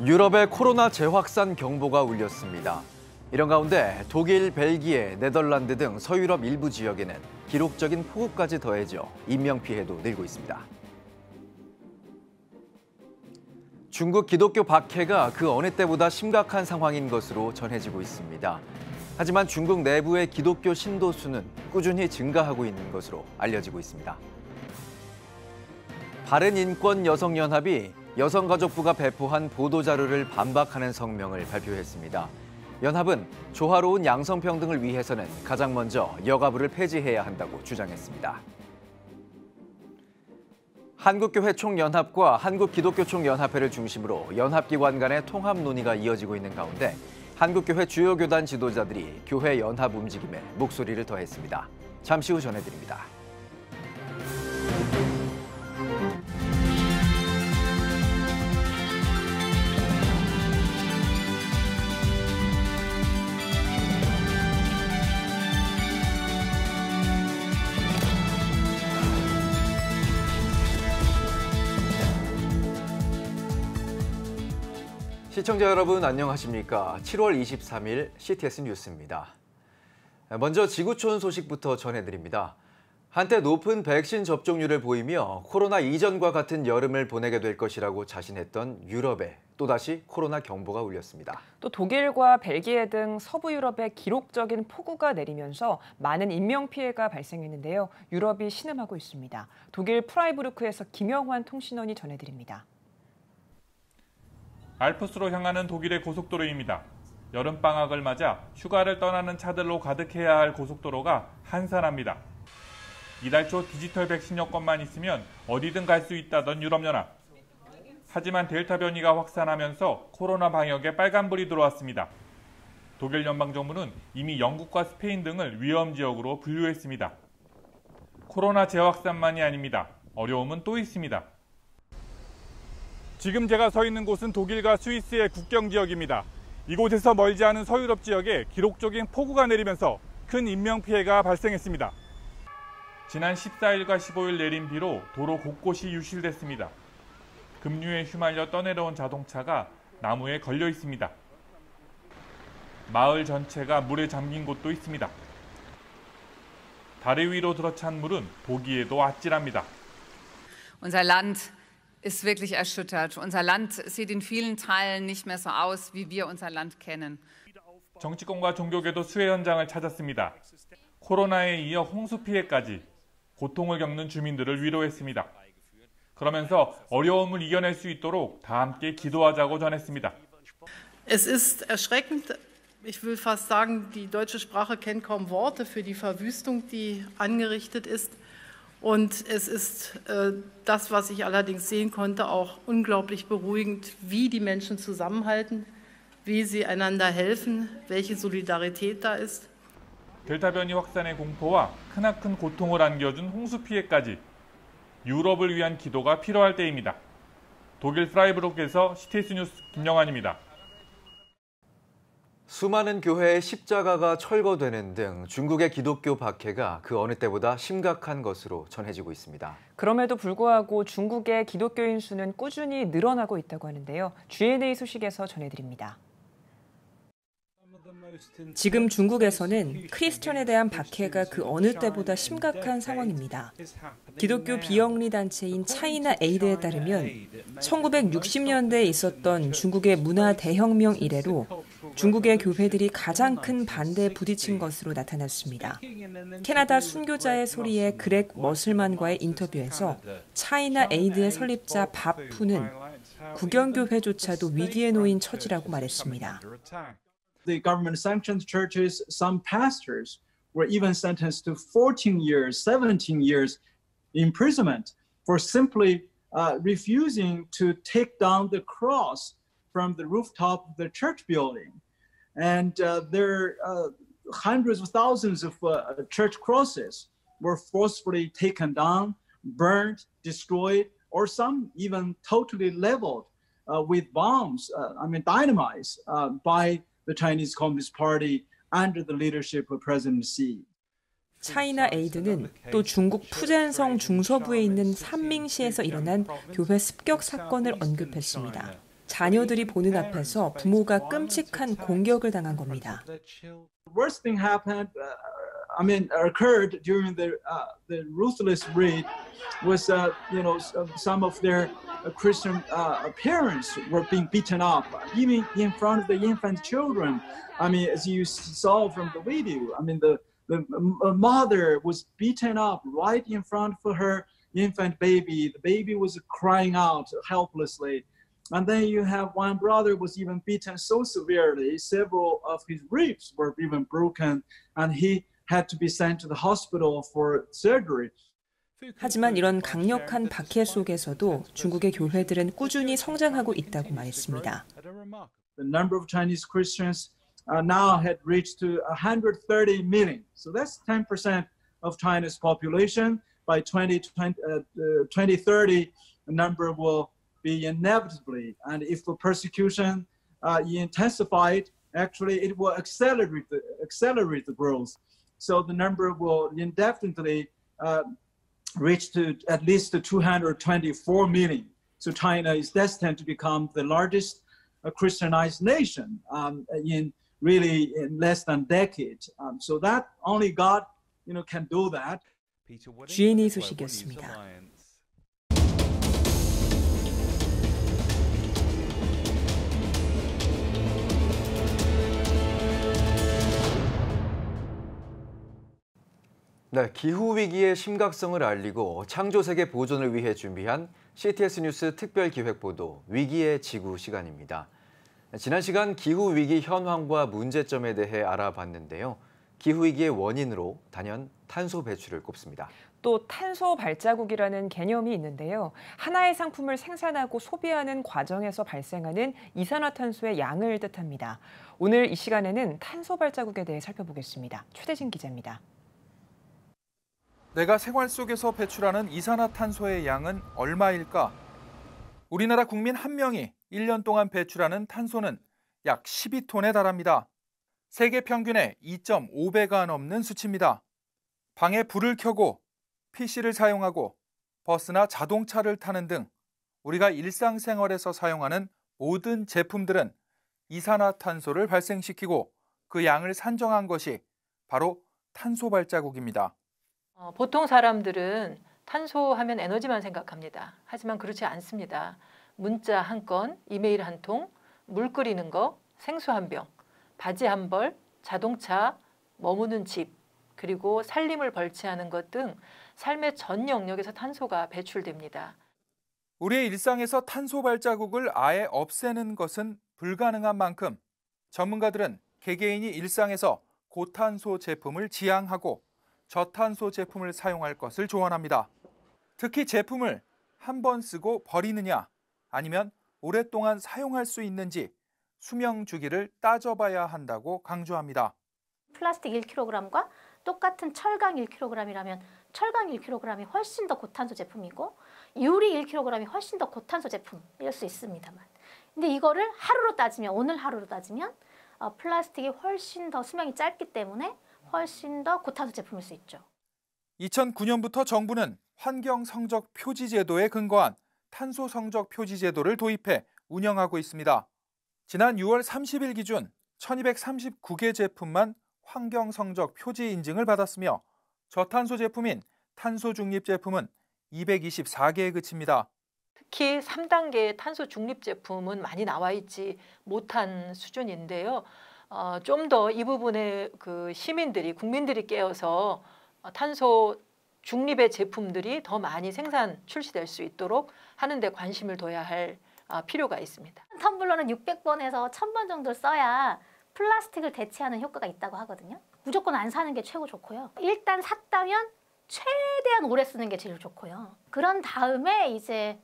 유럽의 코로나 재확산 경보가 울렸습니다. 이런 가운데 독일, 벨기에, 네덜란드 등 서유럽 일부 지역에는 기록적인 폭우까지 더해져 인명피해도 늘고 있습니다. 중국 기독교 박해가 그 어느 때보다 심각한 상황인 것으로 전해지고 있습니다. 하지만 중국 내부의 기독교 신도 수는 꾸준히 증가하고 있는 것으로 알려지고 있습니다. 바른인권여성연합이 여성가족부가 배포한 보도자료를 반박하는 성명을 발표했습니다. 연합은 조화로운 양성평등을 위해서는 가장 먼저 여가부를 폐지해야 한다고 주장했습니다. 한국교회 총연합과 한국기독교총연합회를 중심으로 연합기관 간의 통합 논의가 이어지고 있는 가운데 한국교회 주요 교단 지도자들이 교회 연합 움직임에 목소리를 더했습니다. 잠시 후 전해드립니다. 시청자 여러분 안녕하십니까? 7월 23일 CTS 뉴스입니다. 먼저 지구촌 소식부터 전해드립니다. 한때 높은 백신 접종률을 보이며 코로나 이전과 같은 여름을 보내게 될 것이라고 자신했던 유럽에 또다시 코로나 경보가 울렸습니다. 또 독일과 벨기에 등 서부 유럽에 기록적인 폭우가 내리면서 많은 인명피해가 발생했는데요. 유럽이 신음하고 있습니다. 독일 프라이부르크에서 김영환 통신원이 전해드립니다. 알프스로 향하는 독일의 고속도로입니다. 여름방학을 맞아 휴가를 떠나는 차들로 가득해야 할 고속도로가 한산합니다. 이달 초 디지털 백신 여권만 있으면 어디든 갈 수 있다던 유럽연합. 하지만 델타 변이가 확산하면서 코로나 방역에 빨간불이 들어왔습니다. 독일 연방정부는 이미 영국과 스페인 등을 위험 지역으로 분류했습니다. 코로나 재확산만이 아닙니다. 어려움은 또 있습니다. 지금 제가 서 있는 곳은 독일과 스위스의 국경 지역입니다. 이곳에서 멀지 않은 서유럽 지역에 기록적인 폭우가 내리면서 큰 인명피해가 발생했습니다. 지난 14일과 15일 내린 비로 도로 곳곳이 유실됐습니다. 급류에 휘말려 떠내려온 자동차가 나무에 걸려 있습니다. 마을 전체가 물에 잠긴 곳도 있습니다. 다리 위로 들어찬 물은 보기에도 아찔합니다. Unser Land ist wirklich erschüttert. Unser Land sieht in vielen Teilen nicht mehr so aus, wie wir unser Land kennen. 정치권과 종교계도 수해 현장을 찾았습니다. 코로나에 이어 홍수 피해까지 고통을 겪는 주민들을 위로했습니다. 그러면서 어려움을 이겨낼 수 있도록 다 함께 기도하자고 전했습니다. Es ist erschreckend. Ich will fast sagen, die deutsche Sprache kennt kaum Worte für die Verwüstung, die angerichtet ist. Und es ist das, was ich allerdings sehen konnte, auch unglaublich beruhigend, wie die Menschen zusammenhalten, wie sie einander helfen, welche Solidarität da ist. 델타 변이 확산의 공포와 크나큰 고통을 안겨준 홍수 피해까지 유럽을 위한 기도가 필요할 때입니다. 독일 프라이부르크에서 CTS 뉴스 김영환입니다. 수많은 교회의 십자가가 철거되는 등 중국의 기독교 박해가 그 어느 때보다 심각한 것으로 전해지고 있습니다. 그럼에도 불구하고 중국의 기독교인 수는 꾸준히 늘어나고 있다고 하는데요. GNA 소식에서 전해드립니다. 지금 중국에서는 크리스천에 대한 박해가 그 어느 때보다 심각한 상황입니다. 기독교 비영리 단체인 차이나 에이드에 따르면 1960년대에 있었던 중국의 문화 대혁명 이래로 중국의 교회들이 가장 큰 반대에 부딪힌 것으로 나타났습니다. 캐나다 순교자의 소리의 그렉 머슬만과의 인터뷰에서 차이나 에이드의 설립자 밥 푸는 국영교회조차도 위기에 놓인 처지라고 말했습니다. The government-sanctioned churches, some pastors were even sentenced to 14 years, 17 years imprisonment for simply refusing to take down the cross from the rooftop of the church building. And there hundreds of thousands of church crosses were forcefully taken down, burned, destroyed, or some even totally leveled with bombs, dynamite by the Chinese Communist Party under the leadership of President Xi. 차이나 에이드는 또 중국 푸젠성 중서부에 있는 산밍시에서 일어난 교회 습격 사건을 언급했습니다. 자녀들이 보는 앞에서 부모가 끔찍한 공격을 당한 겁니다. Worst thing happened, occurred during the ruthless raid was, some of their Christian parents were being beaten up, even in front of the infant children. As you saw from the video, the mother was beaten up right in front of her infant baby. The baby was crying out helplessly. And then you have one brother was even beaten so severely, several of his ribs were even broken, and he had to be sent to the hospital for surgery. 하지만 이런 강력한 박해 속에서도 중국의 교회들은 꾸준히 성장하고 있다고 말했습니다. The number of Chinese Christians now had reached to 130 million. So that's 10% of China's population. By 2030, the number will be inevitably, and if the persecution intensified, actually it will accelerate the growth. So the number will indefinitely reach to at least 224 million. So China is destined to become the largest Christianized nation in less than a decade. So that only God, can do that. GNA 소식이었습니다. 네, 기후위기의 심각성을 알리고 창조세계 보존을 위해 준비한 CTS 뉴스 특별기획보도 위기의 지구 시간입니다. 지난 시간 기후위기 현황과 문제점에 대해 알아봤는데요. 기후위기의 원인으로 단연 탄소 배출을 꼽습니다. 또 탄소 발자국이라는 개념이 있는데요. 하나의 상품을 생산하고 소비하는 과정에서 발생하는 이산화탄소의 양을 뜻합니다. 오늘 이 시간에는 탄소 발자국에 대해 살펴보겠습니다. 최대진 기자입니다. 내가 생활 속에서 배출하는 이산화탄소의 양은 얼마일까? 우리나라 국민 1명이 1년 동안 배출하는 탄소는 약 12톤에 달합니다. 세계 평균의 2.5배가 넘는 수치입니다. 방에 불을 켜고 PC를 사용하고 버스나 자동차를 타는 등 우리가 일상생활에서 사용하는 모든 제품들은 이산화탄소를 발생시키고 그 양을 산정한 것이 바로 탄소 발자국입니다. 보통 사람들은 탄소 하면 에너지만 생각합니다. 하지만 그렇지 않습니다. 문자 한 건, 이메일 한 통, 물 끓이는 거, 생수 한 병, 바지 한 벌, 자동차, 머무는 집, 그리고 살림을 벌채하는 것 등 삶의 전 영역에서 탄소가 배출됩니다. 우리의 일상에서 탄소 발자국을 아예 없애는 것은 불가능한 만큼 전문가들은 개개인이 일상에서 고탄소 제품을 지향하고 저탄소 제품을 사용할 것을 조언합니다. 특히 제품을 한 번 쓰고 버리느냐 아니면 오랫동안 사용할 수 있는지 수명 주기를 따져봐야 한다고 강조합니다. 플라스틱 1kg과 똑같은 철강 1kg이라면 철강 1kg이 훨씬 더 고탄소 제품이고 유리 1kg이 훨씬 더 고탄소 제품일 수 있습니다만. 근데 이거를 하루로 따지면 오늘 하루로 따지면 플라스틱이 훨씬 더 수명이 짧기 때문에 훨씬 더 고탄소 제품일 수 있죠. 2009년부터 정부는 환경 성적 표지 제도에 근거한 탄소 성적 표지 제도를 도입해 운영하고 있습니다. 지난 6월 30일 기준 1239개 제품만 환경 성적 표지 인증을 받았으며 저탄소 제품인 탄소 중립 제품은 224개에 그칩니다. 특히 3단계의 탄소 중립 제품은 많이 나와 있지 못한 수준인데요. 좀 더 이 부분에 시민들이, 국민들이 깨어서 탄소 중립의 제품들이 더 많이 생산, 출시될 수 있도록 하는 데 관심을 둬야 할 필요가 있습니다. 텀블러는 600번에서 1000번 정도 써야 플라스틱을 대체하는 효과가 있다고 하거든요. 무조건 안 사는 게 최고 좋고요. 일단 샀다면 최대한 오래 쓰는 게 제일 좋고요. 그런 다음에 이제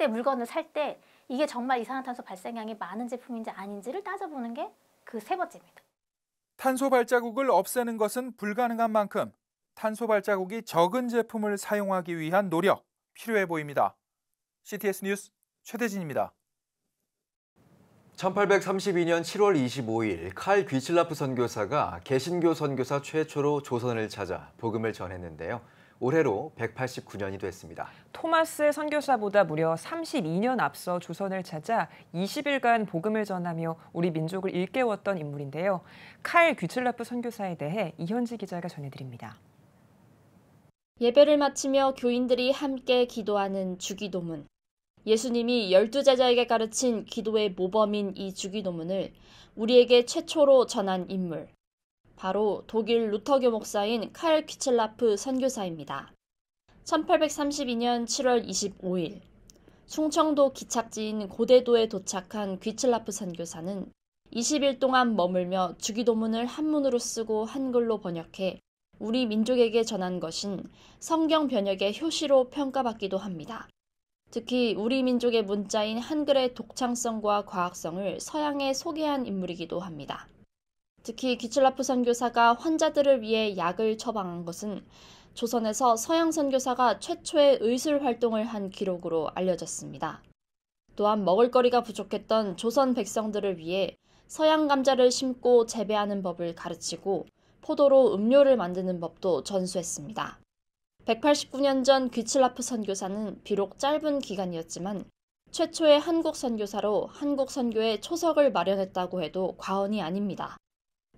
물건을 살 때 이게 정말 이산화탄소 발생량이 많은 제품인지 아닌지를 따져보는 게 그 세 번째입니다. 탄소 발자국을 없애는 것은 불가능한 만큼 탄소 발자국이 적은 제품을 사용하기 위한 노력 필요해 보입니다. CTS 뉴스 최대진입니다. 1832년 7월 25일 칼 귀칠라프 선교사가 개신교 선교사 최초로 조선을 찾아 복음을 전했는데요. 올해로 189년이 됐습니다. 토마스 선교사보다 무려 32년 앞서 조선을 찾아 20일간 복음을 전하며 우리 민족을 일깨웠던 인물인데요. 칼 귀틀라프 선교사에 대해 이현지 기자가 전해드립니다. 예배를 마치며 교인들이 함께 기도하는 주기도문. 예수님이 12제자에게 가르친 기도의 모범인 이 주기도문을 우리에게 최초로 전한 인물. 바로 독일 루터교 목사인 칼 귀틀라프 선교사입니다. 1832년 7월 25일 충청도 기착지인 고대도에 도착한 귀틀라프 선교사는 20일 동안 머물며 주기도문을 한문으로 쓰고 한글로 번역해 우리 민족에게 전한 것인 성경 번역의 효시로 평가받기도 합니다. 특히 우리 민족의 문자인 한글의 독창성과 과학성을 서양에 소개한 인물이기도 합니다. 특히 귀틀라프 선교사가 환자들을 위해 약을 처방한 것은 조선에서 서양 선교사가 최초의 의술 활동을 한 기록으로 알려졌습니다. 또한 먹을거리가 부족했던 조선 백성들을 위해 서양 감자를 심고 재배하는 법을 가르치고 포도로 음료를 만드는 법도 전수했습니다. 189년 전 귀틀라프 선교사는 비록 짧은 기간이었지만 최초의 한국 선교사로 한국 선교의 초석을 마련했다고 해도 과언이 아닙니다.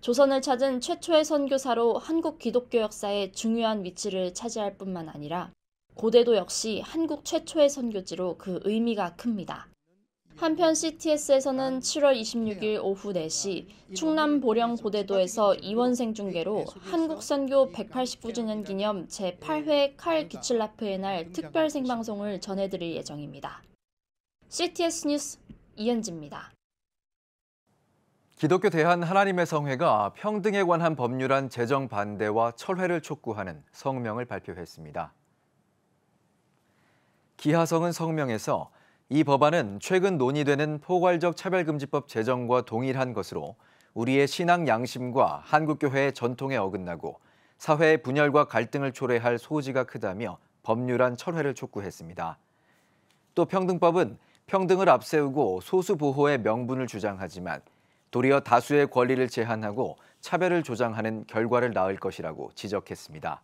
조선을 찾은 최초의 선교사로 한국 기독교 역사에 중요한 위치를 차지할 뿐만 아니라 고대도 역시 한국 최초의 선교지로 그 의미가 큽니다. 한편 CTS에서는 7월 26일 오후 4시 충남 보령 고대도에서 이원생 중계로 한국 선교 189주년 기념 제8회 칼 귀틀라프의 날 특별 생방송을 전해드릴 예정입니다. CTS 뉴스 이현지입니다. 기독교 대한 하나님의 성회가 평등에 관한 법률안 제정 반대와 철회를 촉구하는 성명을 발표했습니다. 기하성은 성명에서 이 법안은 최근 논의되는 포괄적 차별금지법 제정과 동일한 것으로 우리의 신앙 양심과 한국교회의 전통에 어긋나고 사회의 분열과 갈등을 초래할 소지가 크다며 법률안 철회를 촉구했습니다. 또 평등법은 평등을 앞세우고 소수 보호의 명분을 주장하지만 도리어 다수의 권리를 제한하고 차별을 조장하는 결과를 낳을 것이라고 지적했습니다.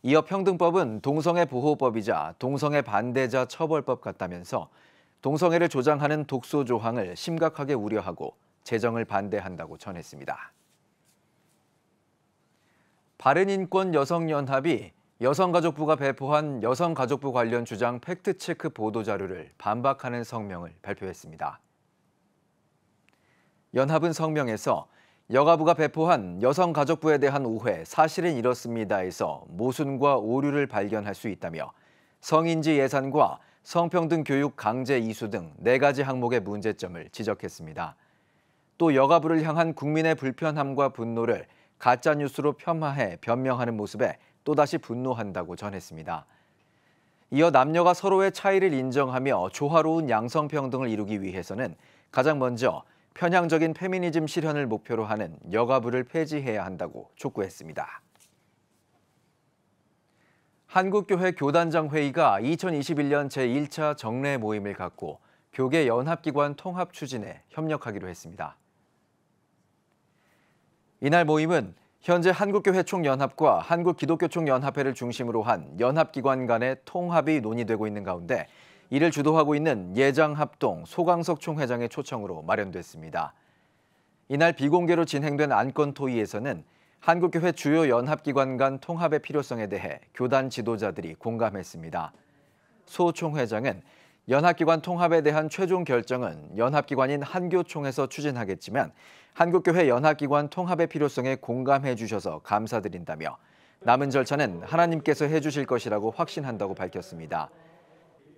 이어 평등법은 동성애 보호법이자 동성애 반대자 처벌법 같다면서 동성애를 조장하는 독소 조항을 심각하게 우려하고 제정을 반대한다고 전했습니다. 바른인권 여성연합이 여성가족부가 배포한 여성가족부 관련 주장 팩트체크 보도자료를 반박하는 성명을 발표했습니다. 연합은 성명에서 여가부가 배포한 여성가족부에 대한 오해, 사실은 이렇습니다에서 모순과 오류를 발견할 수 있다며 성인지 예산과 성평등 교육 강제 이수 등 4가지 항목의 문제점을 지적했습니다. 또 여가부를 향한 국민의 불편함과 분노를 가짜뉴스로 폄하해 변명하는 모습에 또다시 분노한다고 전했습니다. 이어 남녀가 서로의 차이를 인정하며 조화로운 양성평등을 이루기 위해서는 가장 먼저 편향적인 페미니즘 실현을 목표로 하는 여가부를 폐지해야 한다고 촉구했습니다. 한국교회 교단장 회의가 2021년 제1차 정례 모임을 갖고 교계 연합기관 통합 추진에 협력하기로 했습니다. 이날 모임은 현재 한국교회 총연합과 한국기독교총연합회를 중심으로 한 연합기관 간의 통합이 논의되고 있는 가운데 이를 주도하고 있는 예장합동 소강석 총회장의 초청으로 마련됐습니다. 이날 비공개로 진행된 안건 토의에서는 한국교회 주요 연합기관 간 통합의 필요성에 대해 교단 지도자들이 공감했습니다. 소 총회장은 연합기관 통합에 대한 최종 결정은 연합기관인 한교총에서 추진하겠지만 한국교회 연합기관 통합의 필요성에 공감해 주셔서 감사드린다며 남은 절차는 하나님께서 해주실 것이라고 확신한다고 밝혔습니다.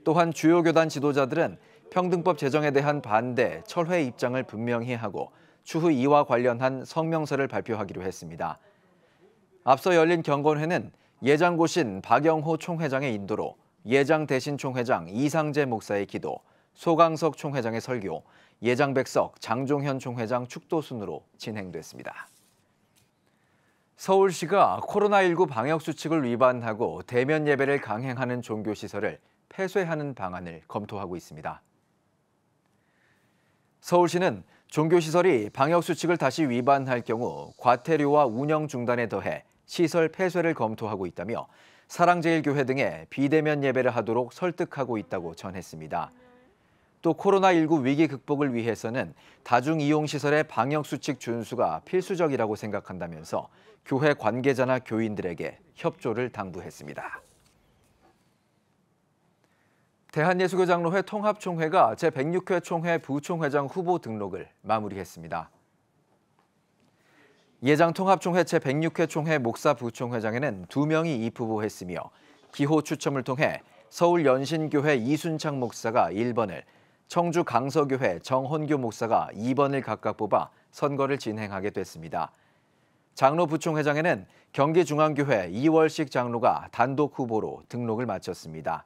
또한 주요 교단 지도자들은 평등법 제정에 대한 반대, 철회 입장을 분명히 하고 추후 이와 관련한 성명서를 발표하기로 했습니다. 앞서 열린 경건회는 예장고신 박영호 총회장의 인도로 예장 대신 총회장 이상재 목사의 기도, 소강석 총회장의 설교, 예장백석 장종현 총회장 축도 순으로 진행됐습니다. 서울시가 코로나19 방역수칙을 위반하고 대면 예배를 강행하는 종교시설을 폐쇄하는 방안을 검토하고 있습니다. 서울시는 종교시설이 방역수칙을 다시 위반할 경우 과태료와 운영 중단에 더해 시설 폐쇄를 검토하고 있다며 사랑제일교회 등에 비대면 예배를 하도록 설득하고 있다고 전했습니다. 또 코로나19 위기 극복을 위해서는 다중이용시설의 방역수칙 준수가 필수적이라고 생각한다면서 교회 관계자나 교인들에게 협조를 당부했습니다. 대한예수교장로회 통합총회가 제106회 총회 부총회장 후보 등록을 마무리했습니다. 예장 통합총회 제106회 총회 목사 부총회장에는 2명이 입후보했으며 기호 추첨을 통해 서울 연신교회 이순창 목사가 1번을, 청주 강서교회 정헌교 목사가 2번을 각각 뽑아 선거를 진행하게 됐습니다. 장로 부총회장에는 경기중앙교회 이월식 장로가 단독 후보로 등록을 마쳤습니다.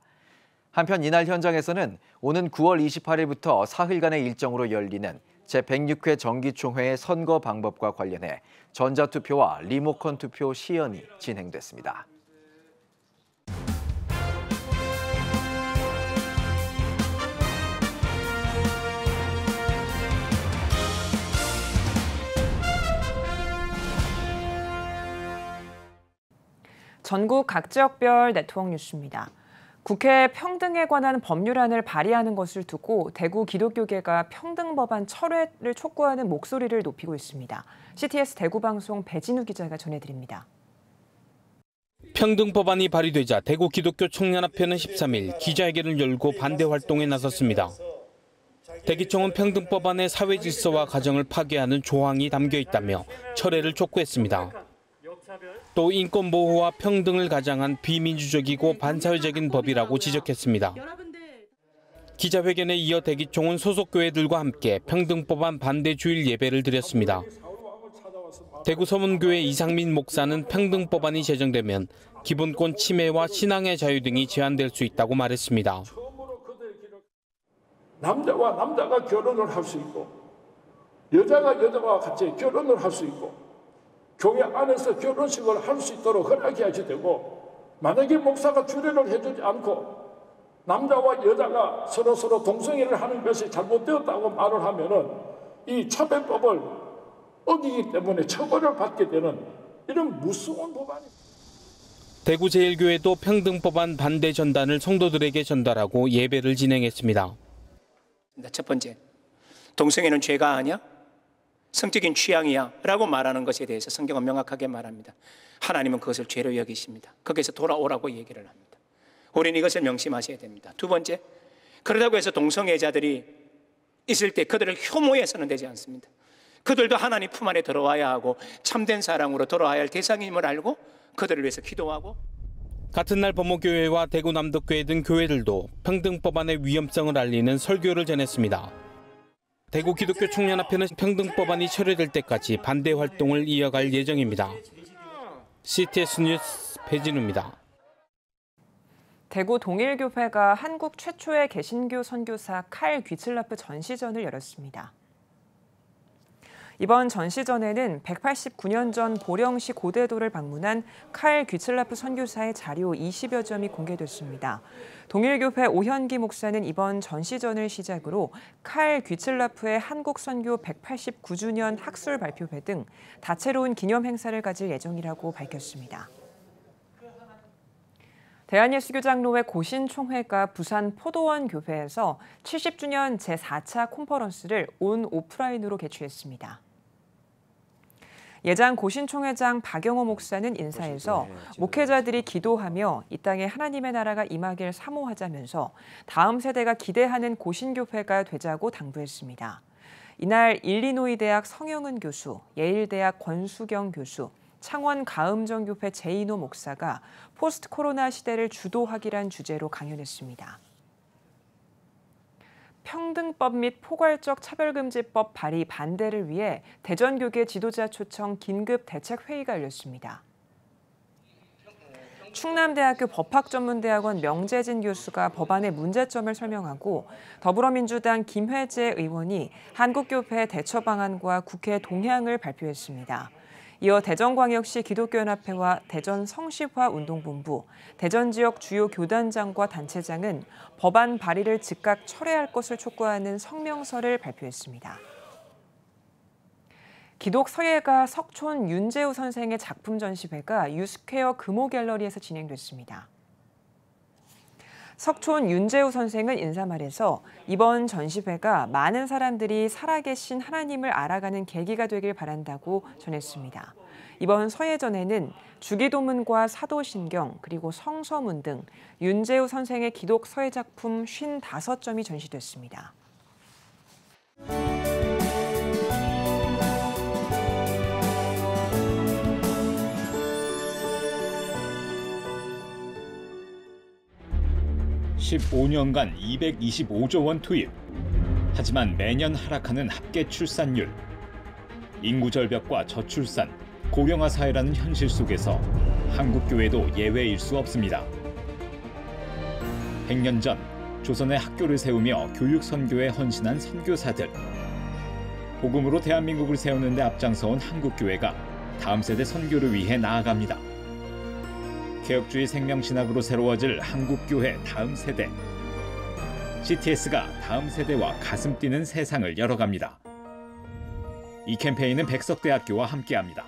한편 이날 현장에서는 오는 9월 28일부터 사흘간의 일정으로 열리는 제106회 정기총회의 선거 방법과 관련해 전자투표와 리모컨 투표 시연이 진행됐습니다. 전국 각 지역별 네트워크 뉴스입니다. 국회 평등에 관한 법률안을 발의하는 것을 두고 대구 기독교계가 평등법안 철회를 촉구하는 목소리를 높이고 있습니다. CTS 대구방송 배진우 기자가 전해드립니다. 평등법안이 발의되자 대구 기독교 청년합회는 13일 기자회견을 열고 반대 활동에 나섰습니다. 대기청은 평등법안의 사회질서와 가정을 파괴하는 조항이 담겨 있다며 철회를 촉구했습니다. 또 인권보호와 평등을 가장한 비민주적이고 반사회적인 법이라고 지적했습니다. 기자회견에 이어 대기총은 소속 교회들과 함께 평등법안 반대 주일 예배를 드렸습니다. 대구 서문교회 이상민 목사는 평등법안이 제정되면 기본권 침해와 신앙의 자유 등이 제한될 수 있다고 말했습니다. 남자와 남자가 결혼을 할 수 있고 여자가 여자와 같이 결혼을 할 수 있고 교회 안에서 결혼식을 할 수 있도록 허락해야지 되고, 만약에 목사가 주례를 해주지 않고 남자와 여자가 서로 동성애를 하는 것이 잘못되었다고 말을 하면은 이 차별법을 어기기 때문에 처벌을 받게 되는 이런 무서운 법안입니다. 대구 제일교회도 평등법안 반대 전단을 성도들에게 전달하고 예배를 진행했습니다. 첫 번째, 동성애는 죄가 아니야? 성적인 취향이야 라고 말하는 것에 대해서 성경은 명확하게 말합니다. 하나님은 그것을 죄로 여기십니다. 거기서 돌아오라고 얘기를 합니다. 우리는 이것을 명심하셔야 됩니다. 두 번째, 그러다고 해서 동성애자들이 있을 때 그들을 혐오해서는 되지 않습니다. 그들도 하나님 품 안에 들어와야 하고 참된 사랑으로 돌아와야 할 대상임을 알고 그들을 위해서 기도하고. 같은 날 범호교회와 대구 남덕교회 등 교회들도 평등법안의 위험성을 알리는 설교를 전했습니다. 대구 기독교 청년합회는 평등법안이 철회될 때까지 반대 활동을 이어갈 예정입니다. CTS 뉴스 배진우입니다. 대구 동일교회가 한국 최초의 개신교 선교사 칼 귀틀라프 전시전을 열었습니다. 이번 전시전에는 189년 전 보령시 고대도를 방문한 칼 귀틀라프 선교사의 자료 20여 점이 공개됐습니다. 동일교회 오현기 목사는 이번 전시전을 시작으로 칼 귀틀라프의 한국 선교 189주년 학술 발표회 등 다채로운 기념 행사를 가질 예정이라고 밝혔습니다. 대한예수교장로회 고신총회가 부산 포도원 교회에서 70주년 제4차 콘퍼런스를 온 오프라인으로 개최했습니다. 예장 고신총회장 박영호 목사는 인사에서 목회자들이 기도하며 이 땅에 하나님의 나라가 임하길 사모하자면서 다음 세대가 기대하는 고신교회가 되자고 당부했습니다. 이날 일리노이 대학 성영은 교수, 예일대학 권수경 교수, 창원 가음정교회 제인호 목사가 포스트 코로나 시대를 주도하기란 주제로 강연했습니다. 평등법 및 포괄적 차별금지법 발의 반대를 위해 대전교계 지도자 초청 긴급 대책회의가 열렸습니다. 충남대학교 법학전문대학원 명재진 교수가 법안의 문제점을 설명하고 더불어민주당 김회재 의원이 한국교회 대처 방안과 국회 동향을 발표했습니다. 이어 대전광역시 기독교연합회와 대전성시화운동본부, 대전지역 주요 교단장과 단체장은 법안 발의를 즉각 철회할 것을 촉구하는 성명서를 발표했습니다. 기독 서예가 석촌 윤재우 선생의 작품 전시회가 유스퀘어 금호갤러리에서 진행됐습니다. 석촌 윤재우 선생은 인사말에서 이번 전시회가 많은 사람들이 살아계신 하나님을 알아가는 계기가 되길 바란다고 전했습니다. 이번 서예전에는 주기도문과 사도신경 그리고 성서문 등 윤재우 선생의 기독 서예 작품 55점이 전시됐습니다. (15년간) 225조 원 투입. 하지만 매년 하락하는 합계 출산율. 인구 절벽과 저출산, 고령화 사회라는 현실 속에서 한국 교회도 예외일 수 없습니다. 100년 전 조선의 학교를 세우며 교육 선교에 헌신한 선교사들. 복음으로 대한민국을 세우는 데 앞장서온 한국 교회가 다음 세대 선교를 위해 나아갑니다. 개혁주의 생명신학으로 새로워질 한국교회 다음 세대. CTS가 다음 세대와 가슴 뛰는 세상을 열어갑니다. 이 캠페인은 백석대학교와 함께합니다.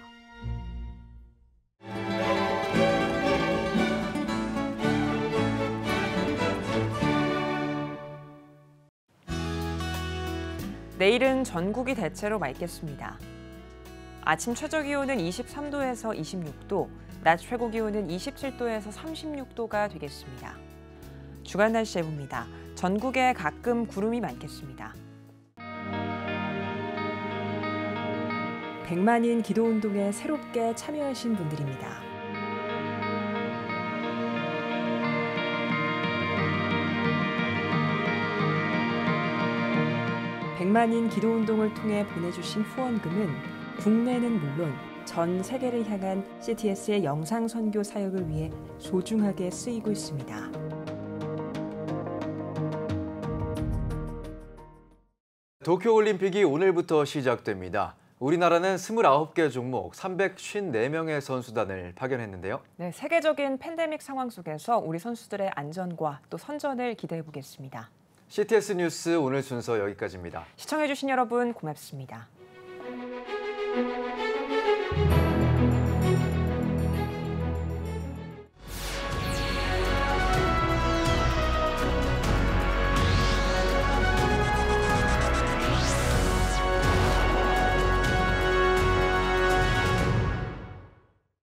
내일은 전국이 대체로 맑겠습니다. 아침 최저기온은 23도에서 26도, 낮 최고기온은 27도에서 36도가 되겠습니다. 주간 날씨 예보입니다. 전국에 가끔 구름이 많겠습니다. 100만인 기도운동에 새롭게 참여하신 분들입니다. 백만인 기도운동을 통해 보내주신 후원금은 국내는 물론 전 세계를 향한 CTS의 영상 선교 사역을 위해 소중하게 쓰이고 있습니다. 도쿄올림픽이 오늘부터 시작됩니다. 우리나라는 29개 종목 354명의 선수단을 파견했는데요. 네, 세계적인 팬데믹 상황 속에서 우리 선수들의 안전과 또 선전을 기대해 보겠습니다. CTS 뉴스 오늘 순서 여기까지입니다. 시청해주신 여러분 고맙습니다.